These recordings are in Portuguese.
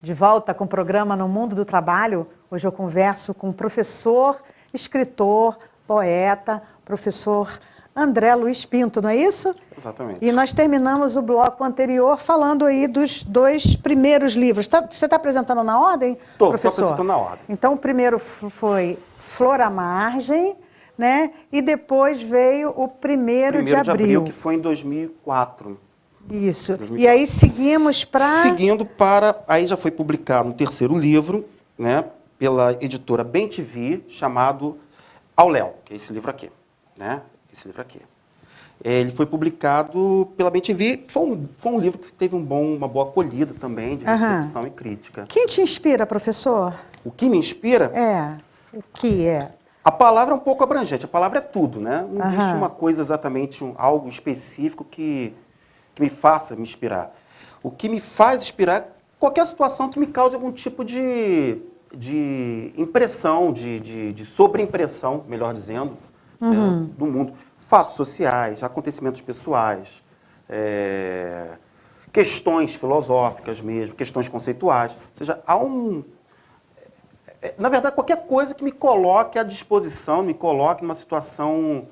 De volta com o programa No Mundo do Trabalho. Hoje eu converso com o professor, escritor, poeta, professor André Luiz Pinto, não é isso? Exatamente. E nós terminamos o bloco anterior falando aí dos 2 primeiros livros. Você está apresentando na ordem, professor? Estou apresentando na ordem. Então, o primeiro foi Flor à Margem, né? E depois veio o 1º de abril. Que foi em 2004. Isso. 2004. E aí seguimos para... Seguindo para... Aí já foi publicado um terceiro livro, né? Pela editora BemTV, chamado Ao Léo, que é esse livro aqui, né? Esse livro aqui. Ele foi publicado pela BemTV. Foi um livro que teve uma boa acolhida também, de recepção e crítica. Quem te inspira, professor? O que me inspira? O que é? A palavra é um pouco abrangente. A palavra é tudo, né? Não existe uma coisa exatamente, algo específico que me faça me inspirar. O que me faz inspirar é qualquer situação que me cause algum tipo de impressão, de sobreimpressão, melhor dizendo, né, do mundo. Fatos sociais, acontecimentos pessoais, questões filosóficas mesmo, questões conceituais. Ou seja, na verdade, qualquer coisa que me coloque à disposição, me coloque numa situação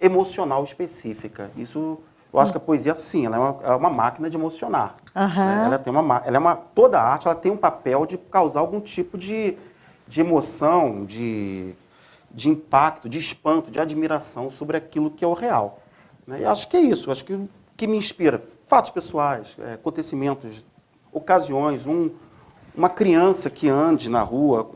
emocional específica. Isso, eu acho que a poesia, sim, ela é uma máquina de emocionar. Né? Toda a arte ela tem um papel de causar algum tipo de emoção, de impacto, de espanto, de admiração sobre aquilo que é o real. Né? E acho que é isso, eu acho que o que me inspira, fatos pessoais, acontecimentos, ocasiões, uma criança que ande na rua,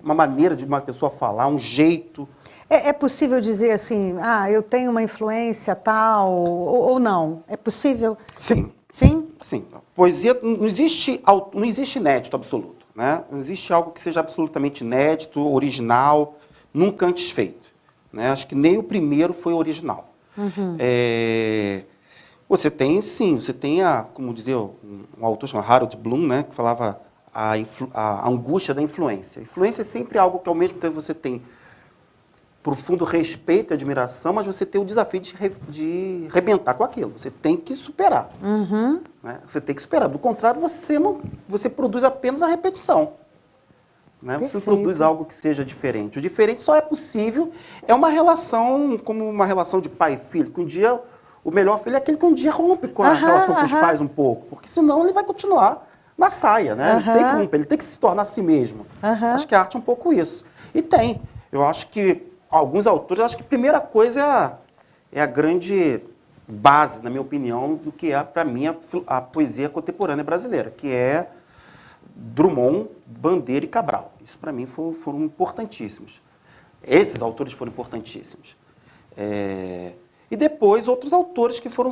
uma maneira de uma pessoa falar, um jeito. É possível dizer assim, eu tenho uma influência tal, ou não? É possível? Sim. Sim? Sim. Poesia, não existe inédito absoluto. Né? Não existe algo que seja absolutamente inédito, original, nunca antes feito. Né? Acho que nem o primeiro foi original. Você tem, como dizia um autor chamado Harold Bloom, né, que falava a angústia da influência. A influência é sempre algo que, ao mesmo tempo, você tem profundo respeito e admiração, mas você tem o desafio de arrebentar com aquilo. Você tem que superar. Né? Você tem que superar. Do contrário, você produz apenas a repetição. Né? Você não produz algo que seja diferente. O diferente só é possível, é uma relação, como uma relação de pai e filho, que um dia, o melhor filho é aquele que um dia rompe com a relação com os pais um pouco, porque senão ele vai continuar na saia, né? Ele tem que romper, ele tem que se tornar a si mesmo. Acho que a arte é um pouco isso. E eu acho que alguns autores, acho que a primeira coisa é a grande base, na minha opinião, do que é, para mim, a poesia contemporânea brasileira, que é Drummond, Bandeira e Cabral. Isso, para mim, foram importantíssimos. Esses autores foram importantíssimos. E depois, outros autores que foram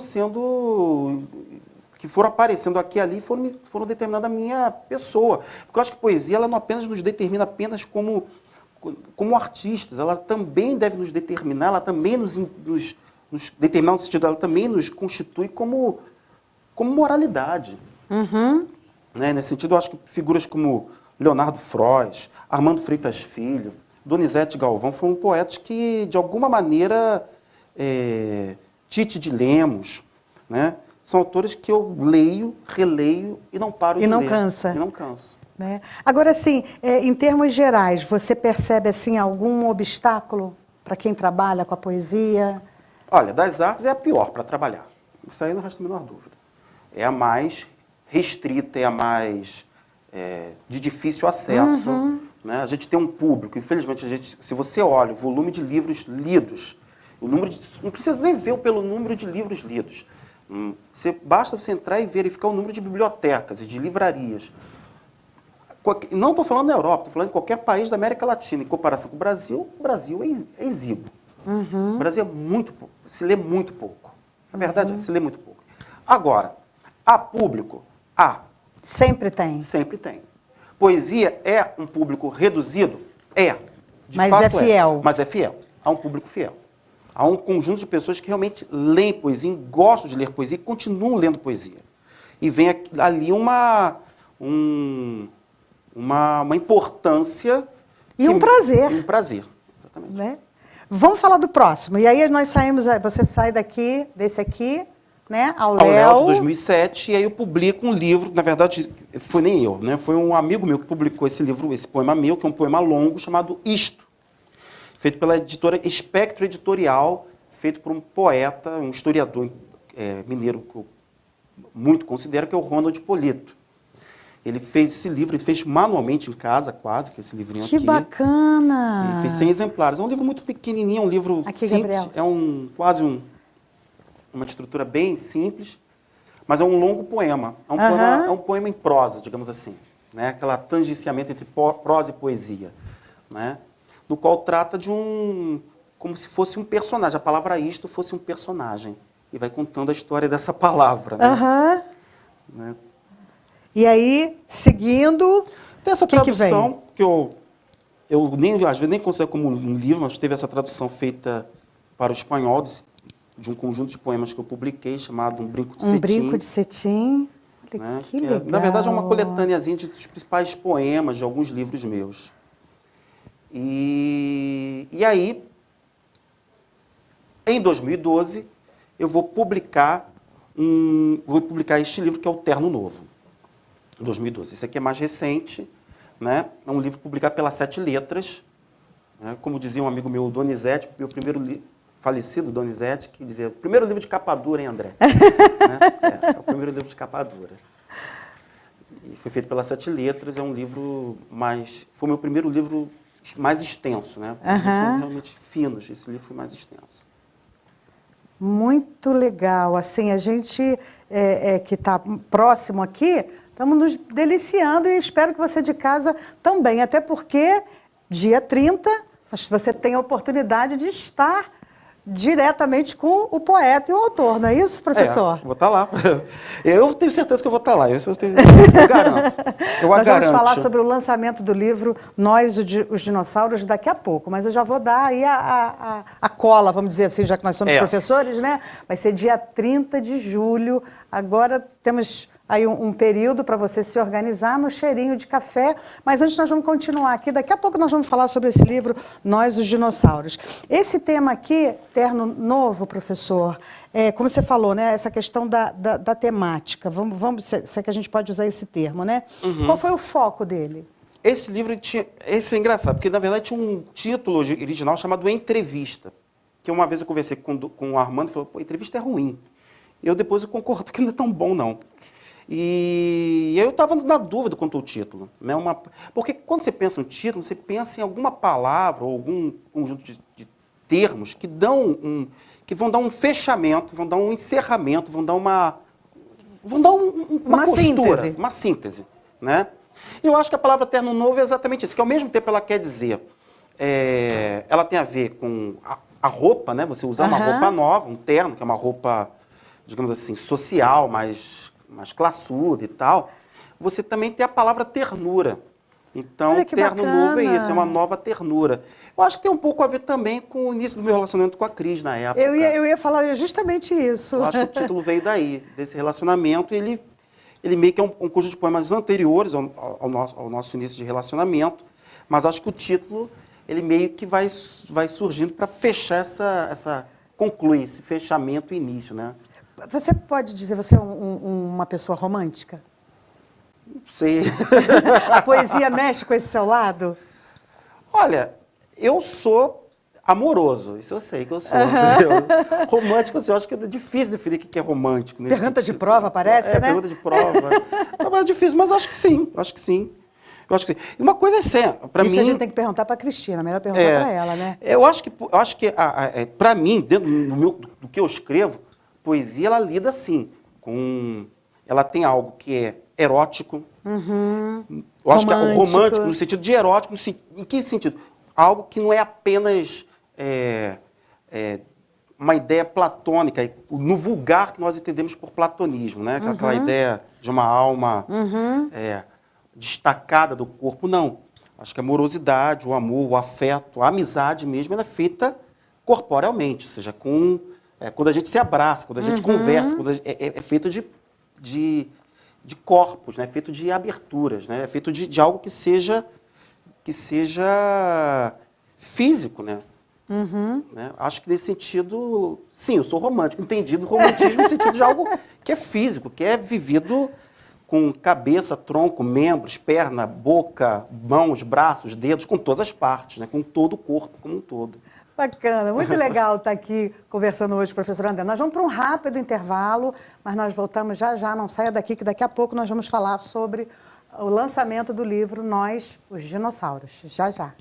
aparecendo aqui e ali, foram determinando a minha pessoa. Porque eu acho que a poesia ela não apenas nos determina apenas como artistas, ela também deve nos determinar, ela também nos determinar no sentido, ela também nos constitui como moralidade. Né? Nesse sentido, eu acho que figuras como Leonardo Frois, Armando Freitas Filho, Donizete Galvão foram poetas que, de alguma maneira, Tite de Lemos, né? São autores que eu leio, releio e não paro de ler. Cansa. E não canso. Né? Agora, assim, em termos gerais, você percebe assim, algum obstáculo para quem trabalha com a poesia? Olha, das artes é a pior para trabalhar. Isso aí não resta a menor dúvida. É a mais restrita, é a mais de difícil acesso. Né? A gente tem um público, infelizmente, se você olha o volume de livros lidos, não precisa nem ver pelo número de livros lidos. Basta você entrar e verificar o número de bibliotecas e de livrarias. Não estou falando na Europa, estou falando em qualquer país da América Latina. Em comparação com o Brasil é exíguo. O Brasil se lê muito pouco. A verdade é que se lê muito pouco. Agora, há público? Há. Sempre tem. Sempre tem. Poesia é um público reduzido? É. Mas é fiel. Mas é fiel. Há um público fiel. Há um conjunto de pessoas que realmente leem poesia, gostam de ler poesia e continuam lendo poesia. E vem ali uma importância... E um prazer. Um prazer, exatamente. Né? Vamos falar do próximo. E aí nós saímos, você sai desse aqui, né, ao Léo de Léo. 2007, e aí eu publico um livro, na verdade, foi nem eu, né? Foi um amigo meu que publicou esse livro, esse poema meu, que é um poema longo, chamado Isto, feito pela editora Espectro Editorial, feito por um poeta, um historiador mineiro que eu muito considero, que é o Ronald Polito. Ele fez esse livro, ele fez manualmente em casa, quase, que esse livrinho aqui. Que bacana! Ele fez 100 exemplares. É um livro muito pequenininho, é um livro aqui, simples, Gabriel. é quase uma estrutura bem simples, mas é um longo poema. É um poema em prosa, digamos assim, né? Aquela tangenciamento entre prosa e poesia, né? No qual trata de como se fosse um personagem. A palavra isto fosse um personagem. E vai contando a história dessa palavra, né? Né? E aí, seguindo, tem essa que tradução que eu nem, às vezes nem considero como um livro, mas teve essa tradução feita para o espanhol de um conjunto de poemas que eu publiquei, chamado Um Brinco de Cetim. Um Brinco de Cetim. Né? Que legal. Na verdade, é uma coletâneazinha dos principais poemas de alguns livros meus. E aí, em 2012, eu vou publicar este livro, que é o Terno Novo, em 2012. Esse aqui é mais recente, né? É um livro publicado pela Sete Letras, né? Como dizia um amigo meu, Donizete, meu primeiro falecido Donizete, que dizia, o primeiro livro de capa dura, hein, André? Né? É o primeiro livro de capa dura. E foi feito pela Sete Letras, é um livro foi o meu primeiro livro mais extenso, né? Os livros são realmente finos, esse livro foi mais extenso. Muito legal. Assim, a gente que está próximo aqui, estamos nos deliciando e espero que você de casa também. Até porque, dia 30, você tem a oportunidade de estar diretamente com o poeta e o autor, não é isso, professor? Vou estar lá. Eu tenho certeza que eu vou estar lá. Eu garanto. Nós vamos falar sobre o lançamento do livro Nós, os Dinossauros, daqui a pouco, mas eu já vou dar aí a cola, vamos dizer assim, já que nós somos professores, né? Vai ser dia 30 de julho. Agora temos aí um período para você se organizar no cheirinho de café, mas antes nós vamos continuar aqui. Daqui a pouco nós vamos falar sobre esse livro, Nós, os Dinossauros. Esse tema aqui, Terno Novo, professor, como você falou, né, essa questão da temática, se é que a gente pode usar esse termo, né? Qual foi o foco dele? Esse livro, esse é engraçado, porque na verdade tinha um título original chamado Entrevista, que uma vez eu conversei com o Armando e falou, pô, entrevista é ruim. Depois eu concordo que não é tão bom, não. E eu estava na dúvida quanto ao título, né? Porque quando você pensa no título, você pensa em alguma palavra ou algum conjunto de termos que vão dar um fechamento, vão dar um encerramento, vão dar uma costura, síntese. Uma síntese, né? E eu acho que a palavra terno novo é exatamente isso, que ao mesmo tempo ela quer dizer, ela tem a ver com a roupa, né? Você usar uma roupa nova, um terno, que é uma roupa, digamos assim, social, mais classuda e tal. Você também tem a palavra ternura. Então, terno novo é isso, é uma nova ternura. Eu acho que tem um pouco a ver também com o início do meu relacionamento com a Cris na época. Eu ia falar justamente isso. Eu acho que o título veio daí, desse relacionamento. Ele meio que é um conjunto de poemas anteriores ao nosso início de relacionamento, mas acho que o título, ele meio que vai surgindo para fechar concluir esse fechamento e início, né? Você pode dizer, você é uma pessoa romântica? Não sei. A poesia mexe com esse seu lado? Olha, eu sou amoroso, isso eu sei que eu sou. Romântico, assim, eu acho que é difícil definir o que é romântico. Pergunta de prova, parece, né? Pergunta de prova. É difícil, mas acho que sim, acho que sim. E uma coisa é séria, para mim... Isso a gente tem que perguntar para a Cristina, melhor perguntar para ela, né? Eu acho que para mim, dentro do que eu escrevo, poesia, ela lida assim, ela tem algo que é erótico, eu acho que é romântico, no sentido de erótico, em que sentido? Algo que não é apenas uma ideia platônica, no vulgar que nós entendemos por platonismo, né? Aquela ideia de uma alma destacada do corpo, não. Acho que a amorosidade, o amor, o afeto, a amizade mesmo, ela é feita corporealmente, ou seja, quando a gente se abraça, quando a gente conversa, é feito de corpos, né? É feito de aberturas, né? É feito de algo que seja físico, né? Né? Acho que nesse sentido, sim, eu sou romântico, entendido romantismo no sentido de algo que é físico, que é vivido com cabeça, tronco, membros, perna, boca, mãos, braços, dedos, com todas as partes, né? Com todo o corpo como um todo. Bacana, muito legal estar aqui conversando hoje, professor André. Nós vamos para um rápido intervalo, mas nós voltamos já já, não saia daqui, que daqui a pouco nós vamos falar sobre o lançamento do livro Nós, os Dinossauros. Já já.